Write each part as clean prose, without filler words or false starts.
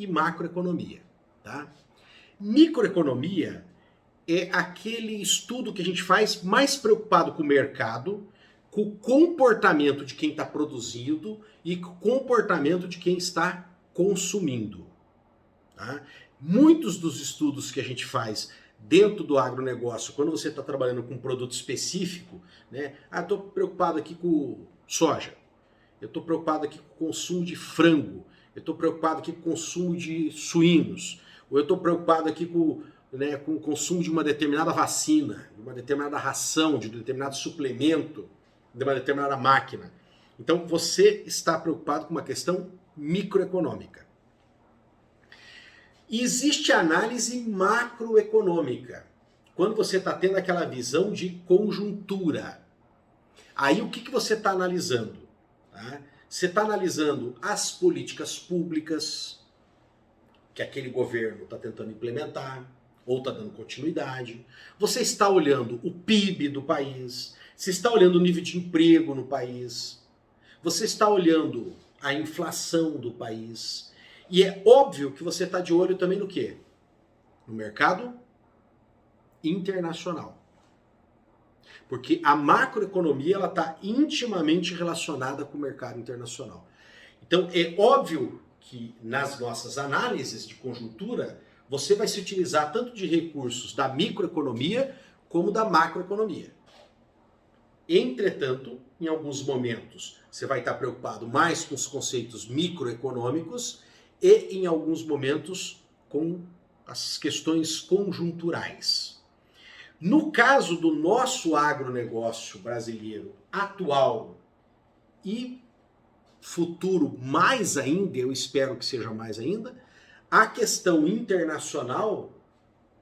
e macroeconomia, tá? Microeconomia é aquele estudo que a gente faz mais preocupado com o mercado, com o comportamento de quem está produzindo e com o comportamento de quem está consumindo. Tá? Muitos dos estudos que a gente faz dentro do agronegócio, quando você está trabalhando com um produto específico, né? Estou preocupado aqui com soja, eu estou preocupado aqui com o consumo de frango, eu estou preocupado aqui com o consumo de suínos, ou eu estou preocupado aqui com o consumo de uma determinada vacina, de uma determinada ração, de um determinado suplemento, de uma determinada máquina. Então você está preocupado com uma questão microeconômica. E existe a análise macroeconômica, quando você está tendo aquela visão de conjuntura. Aí o que você está analisando? Tá? Você está analisando as políticas públicas que aquele governo está tentando implementar, ou está dando continuidade. Você está olhando o PIB do país, você está olhando o nível de emprego no país, você está olhando a inflação do país. E é óbvio que você está de olho também no quê? No mercado internacional. Porque a macroeconomia ela está intimamente relacionada com o mercado internacional. Então é óbvio que nas nossas análises de conjuntura você vai se utilizar tanto de recursos da microeconomia como da macroeconomia. Entretanto, em alguns momentos você vai estar preocupado mais com os conceitos microeconômicos e em alguns momentos com as questões conjunturais. No caso do nosso agronegócio brasileiro atual e futuro mais ainda, eu espero que seja mais ainda, a questão internacional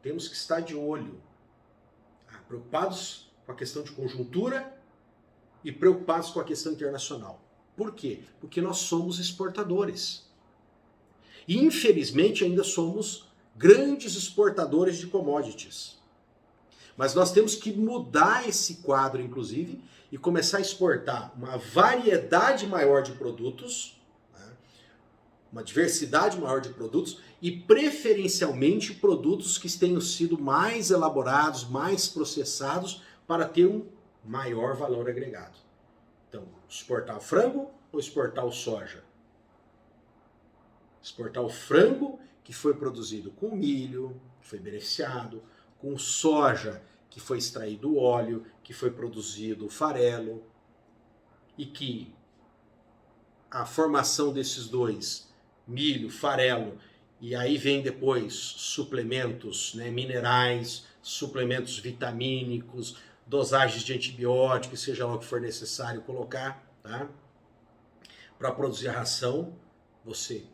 temos que estar de olho, preocupados com a questão de conjuntura e preocupados com a questão internacional. Por quê? Porque nós somos exportadores. E infelizmente ainda somos grandes exportadores de commodities. Mas nós temos que mudar esse quadro, inclusive, e começar a exportar uma variedade maior de produtos, né? Uma diversidade maior de produtos e preferencialmente produtos que tenham sido mais elaborados, mais processados para ter um maior valor agregado. Então, exportar o frango ou exportar o soja? Exportar o frango que foi produzido com milho, que foi beneficiado, com soja que foi extraído o óleo, que foi produzido o farelo, e que a formação desses dois, milho, farelo, e aí vem depois suplementos, né, minerais, suplementos vitamínicos, dosagens de antibióticos, seja lá o que for necessário colocar, tá? Para produzir a ração, você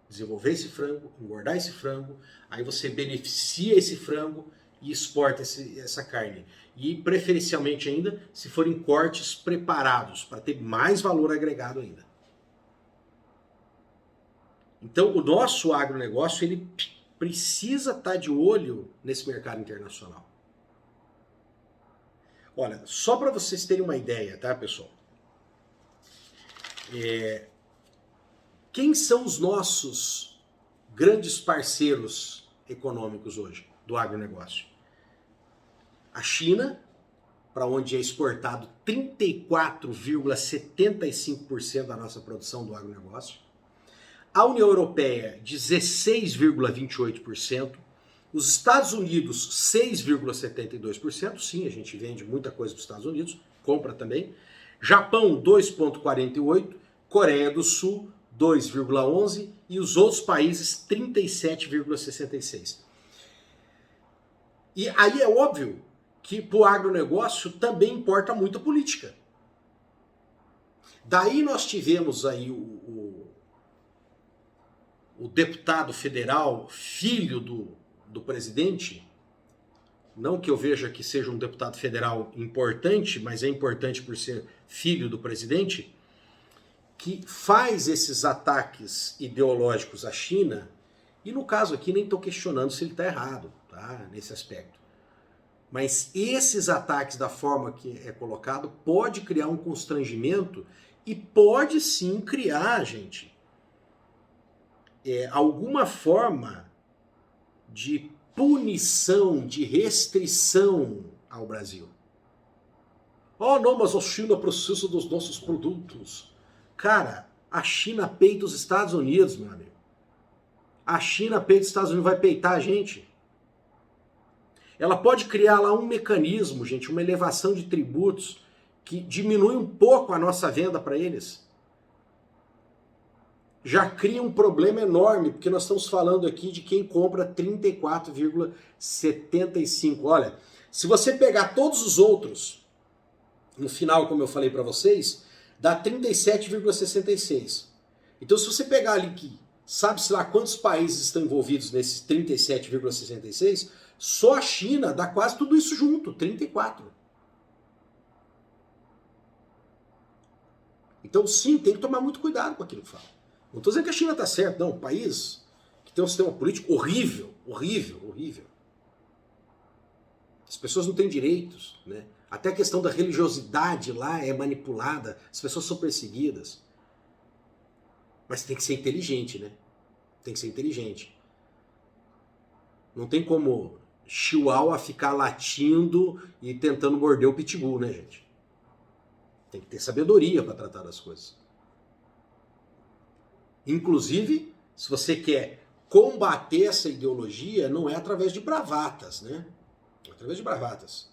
desenvolver esse frango, engordar esse frango, aí você beneficia esse frango e exporta essa carne. E preferencialmente ainda, se forem cortes preparados, para ter mais valor agregado ainda. Então o nosso agronegócio ele precisa estar de olho nesse mercado internacional. Olha, só para vocês terem uma ideia, tá, pessoal? Quem são os nossos grandes parceiros econômicos hoje do agronegócio? A China, para onde é exportado 34,75% da nossa produção do agronegócio. A União Europeia, 16,28%. Os Estados Unidos, 6,72%. Sim, a gente vende muita coisa dos Estados Unidos, compra também. Japão, 2,48%. Coreia do Sul, 2,11%. E os outros países, 37,66%. E aí é óbvio que para o agronegócio também importa muito a política. Daí nós tivemos aí o deputado federal, filho do presidente, não que eu veja que seja um deputado federal importante, mas é importante por ser filho do presidente, que faz esses ataques ideológicos à China, e no caso aqui nem estou questionando se ele está errado, tá, nesse aspecto. Mas esses ataques da forma que é colocado pode criar um constrangimento e pode sim criar, gente, alguma forma de punição, de restrição ao Brasil. Oh, não, mas a China precisa dos nossos produtos. Cara, a China peita os Estados Unidos, meu amigo. A China peita os Estados Unidos, vai peitar a gente. Ela pode criar lá um mecanismo, gente, uma elevação de tributos que diminui um pouco a nossa venda para eles. Já cria um problema enorme, porque nós estamos falando aqui de quem compra 34,75. Olha, se você pegar todos os outros, no final, como eu falei para vocês, dá 37,66. Então, se você pegar ali que sabe-se lá quantos países estão envolvidos nesses 37,66, só a China dá quase tudo isso junto, 34. Então, sim, tem que tomar muito cuidado com aquilo que fala. Não estou dizendo que a China está certa, não. Um país que tem um sistema político horrível, horrível, horrível. As pessoas não têm direitos, né? Até a questão da religiosidade lá é manipulada, as pessoas são perseguidas. Mas tem que ser inteligente, né? Tem que ser inteligente. Não tem como Chihuahua ficar latindo e tentando morder o pitbull, né, gente? Tem que ter sabedoria para tratar das coisas. Inclusive, se você quer combater essa ideologia, não é através de bravatas, né? É através de bravatas.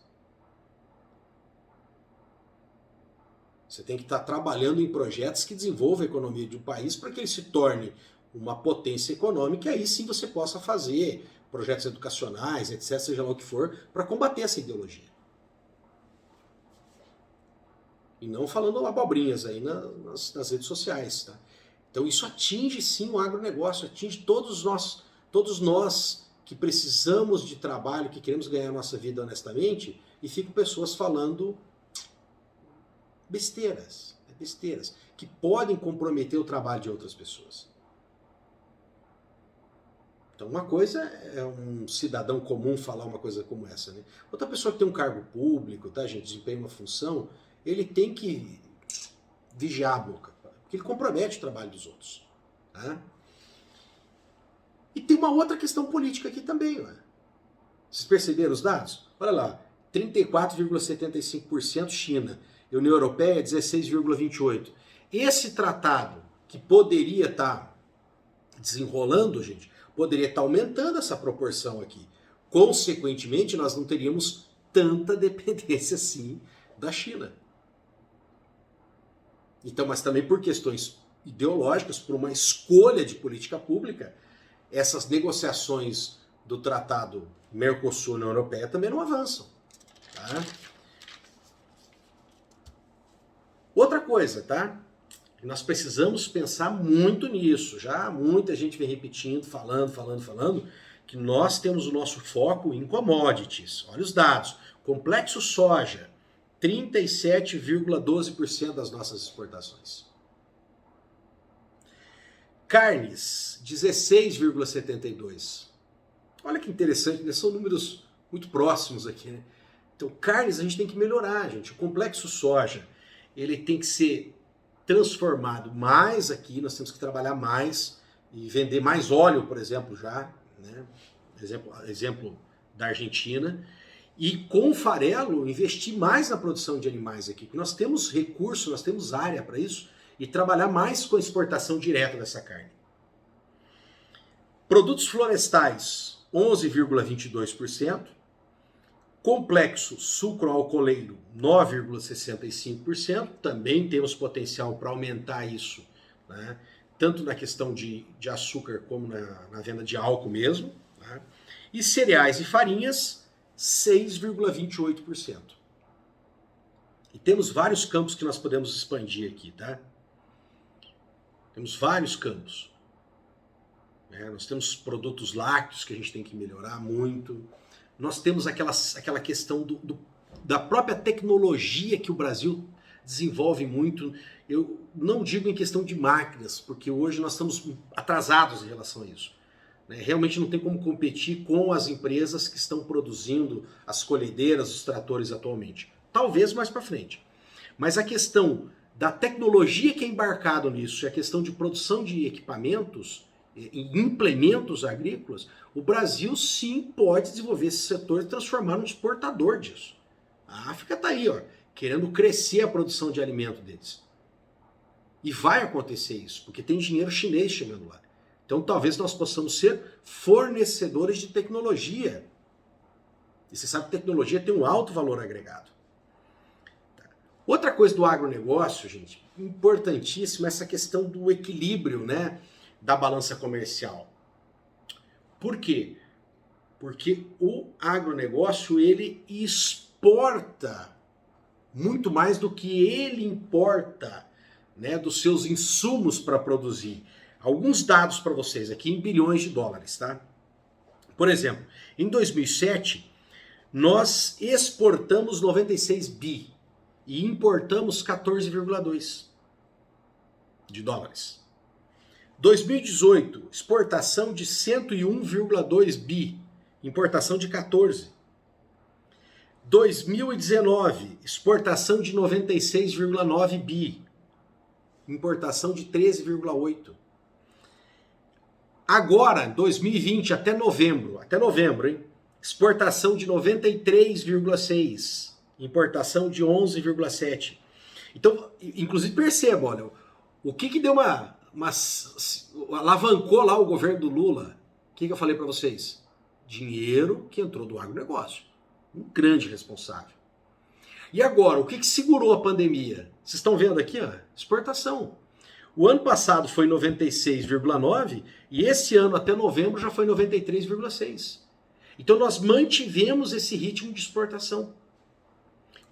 Você tem que estar trabalhando em projetos que desenvolvam a economia de um país para que ele se torne uma potência econômica e aí sim você possa fazer projetos educacionais, etc., seja lá o que for, para combater essa ideologia. E não falando abobrinhas aí nas redes sociais, tá? Então isso atinge sim o agronegócio, atinge todos nós que precisamos de trabalho, que queremos ganhar a nossa vida honestamente, e ficam pessoas falando besteiras, que podem comprometer o trabalho de outras pessoas. Então uma coisa é um cidadão comum falar uma coisa como essa, né? Outra pessoa que tem um cargo público, tá, gente, desempenha uma função, ele tem que vigiar a boca, porque ele compromete o trabalho dos outros. Tá? E tem uma outra questão política aqui também. Ué. Vocês perceberam os dados? Olha lá, 34,75% China, e a União Europeia 16,28%. Esse tratado, que poderia estar desenrolando, gente, poderia estar aumentando essa proporção aqui. Consequentemente, nós não teríamos tanta dependência assim da China. Então, mas também por questões ideológicas, por uma escolha de política pública, essas negociações do Tratado Mercosul-União Europeia também não avançam. Tá? Outra coisa, tá? Nós precisamos pensar muito nisso. Já muita gente vem repetindo, falando, que nós temos o nosso foco em commodities. Olha os dados. Complexo soja, 37,12% das nossas exportações. Carnes, 16,72%. Olha que interessante, né? São números muito próximos aqui, né? Então, carnes a gente tem que melhorar, gente. O complexo soja, ele tem que ser transformado mais aqui, nós temos que trabalhar mais e vender mais óleo, por exemplo, já, né? Exemplo da Argentina. E com o farelo, investir mais na produção de animais aqui, porque nós temos recurso, nós temos área para isso, e trabalhar mais com a exportação direta dessa carne. Produtos florestais, 11,22%. Complexo sucroalcooleiro, 9,65%. Também temos potencial para aumentar isso, né? Tanto na questão de açúcar como na venda de álcool mesmo. Né? E cereais e farinhas, 6,28%. E temos vários campos que nós podemos expandir aqui, tá? Temos vários campos. Nós temos produtos lácteos que a gente tem que melhorar muito. Nós temos aquela questão da própria tecnologia que o Brasil desenvolve muito. Eu não digo em questão de máquinas, porque hoje nós estamos atrasados em relação a isso. Realmente não tem como competir com as empresas que estão produzindo as colhedeiras, os tratores atualmente. Talvez mais para frente. Mas a questão da tecnologia que é embarcado nisso e a questão de produção de equipamentos, em implementos agrícolas, o Brasil sim pode desenvolver esse setor e transformar num exportador disso. A África está aí, ó, querendo crescer a produção de alimento deles. E vai acontecer isso, porque tem dinheiro chinês chegando lá. Então talvez nós possamos ser fornecedores de tecnologia. E você sabe que tecnologia tem um alto valor agregado. Outra coisa do agronegócio, gente, importantíssima, é essa questão do equilíbrio, né, da balança comercial. Por quê? Porque o agronegócio, ele exporta muito mais do que ele importa, né, dos seus insumos para produzir. Alguns dados para vocês aqui em bilhões de dólares, tá? Por exemplo, em 2007, nós exportamos 96 bi e importamos 14,2 de dólares. 2018, exportação de 101,2 bi, importação de 14. 2019, exportação de 96,9 bi, importação de 13,8. Agora, 2020 até novembro, hein? Exportação de 93,6, importação de 11,7. Então, inclusive perceba, olha, o que deu alavancou lá o governo do Lula? O que eu falei para vocês? Dinheiro que entrou do agronegócio. Um grande responsável. E agora, o que segurou a pandemia? Vocês estão vendo aqui, ó, exportação. O ano passado foi 96,9 e esse ano até novembro já foi 93,6. Então nós mantivemos esse ritmo de exportação.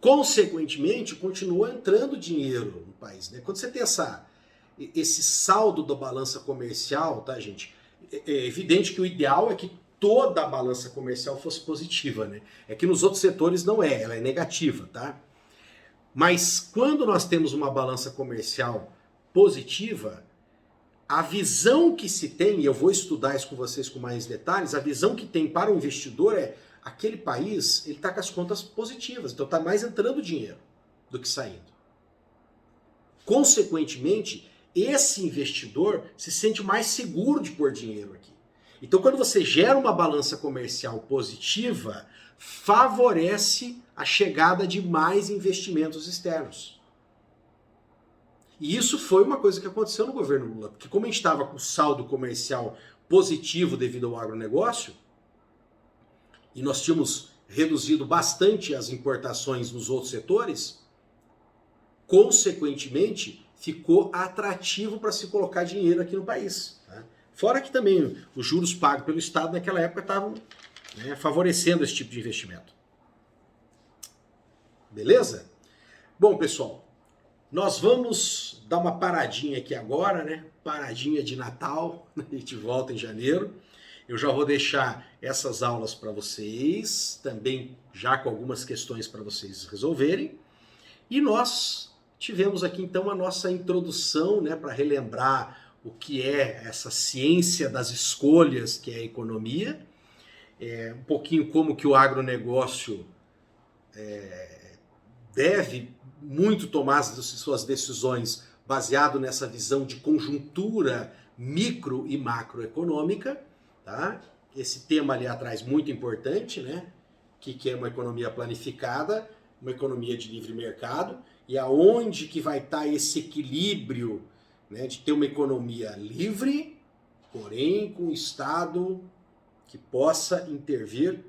Consequentemente, continua entrando dinheiro no país, né? Quando você tem esse saldo da balança comercial, tá, gente? É evidente que o ideal é que toda a balança comercial fosse positiva, né? É que nos outros setores não é, ela é negativa, tá? Mas quando nós temos uma balança comercial positiva, a visão que se tem, e eu vou estudar isso com vocês com mais detalhes, a visão que tem para o investidor é aquele país, ele está com as contas positivas, então está mais entrando dinheiro do que saindo. Consequentemente, esse investidor se sente mais seguro de pôr dinheiro aqui. Então, quando você gera uma balança comercial positiva, favorece a chegada de mais investimentos externos. E isso foi uma coisa que aconteceu no governo Lula, porque como a gente estava com saldo comercial positivo devido ao agronegócio, e nós tínhamos reduzido bastante as importações nos outros setores, consequentemente, ficou atrativo para se colocar dinheiro aqui no país. Tá? Fora que também os juros pagos pelo Estado naquela época estavam, né, favorecendo esse tipo de investimento. Beleza? Bom, pessoal, nós vamos dar uma paradinha aqui agora, né? Paradinha de Natal, a gente volta em janeiro. Eu já vou deixar essas aulas para vocês, também já com algumas questões para vocês resolverem. E nós tivemos aqui então a nossa introdução, né, para relembrar o que é essa ciência das escolhas, que é a economia, um pouquinho como que o agronegócio deve muito tomar as suas decisões baseado nessa visão de conjuntura micro e macroeconômica, tá? Esse tema ali atrás muito importante, né? Que é uma economia planificada, uma economia de livre mercado, e aonde que vai estar esse equilíbrio, né, de ter uma economia livre, porém com o Estado que possa intervir,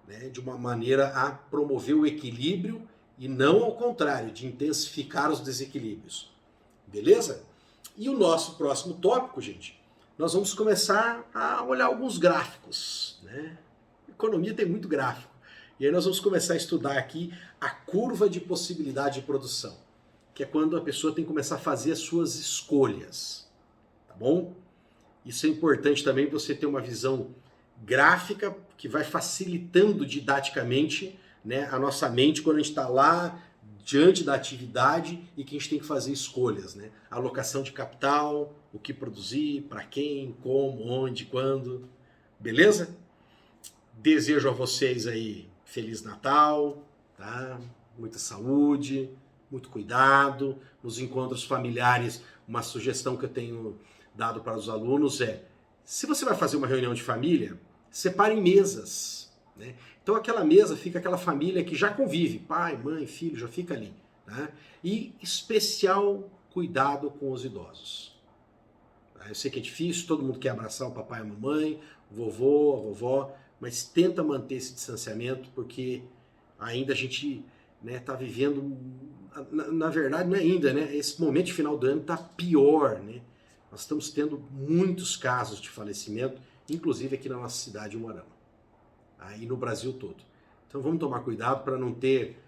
né, de uma maneira a promover o equilíbrio e não ao contrário, de intensificar os desequilíbrios. Beleza? E o nosso próximo tópico, gente, nós vamos começar a olhar alguns gráficos, né? Economia tem muito gráfico. E aí nós vamos começar a estudar aqui a curva de possibilidade de produção, que é quando a pessoa tem que começar a fazer as suas escolhas, tá bom? Isso é importante também você ter uma visão gráfica que vai facilitando didaticamente, né, a nossa mente quando a gente está lá diante da atividade e que a gente tem que fazer escolhas, né? Alocação de capital, o que produzir, para quem, como, onde, quando, beleza? Desejo a vocês aí Feliz Natal, tá? Muita saúde, muito cuidado. Nos encontros familiares, uma sugestão que eu tenho dado para os alunos é Se você vai fazer uma reunião de família, separe em mesas, né? Então aquela mesa fica aquela família que já convive, pai, mãe, filho, já fica ali. Tá? E especial cuidado com os idosos. Tá? Eu sei que é difícil, todo mundo quer abraçar o papai e a mamãe, o vovô, a vovó, mas tenta manter esse distanciamento porque ainda a gente está vivendo, na verdade não é ainda, né? Esse momento de final do ano está pior, né? Nós estamos tendo muitos casos de falecimento, inclusive aqui na nossa cidade de Umuarama, e no Brasil todo. Então vamos tomar cuidado para não ter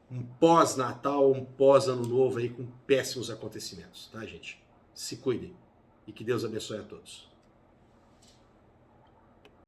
um pós-Natal, um pós-Ano Novo aí com péssimos acontecimentos, tá, gente? Se cuidem e que Deus abençoe a todos.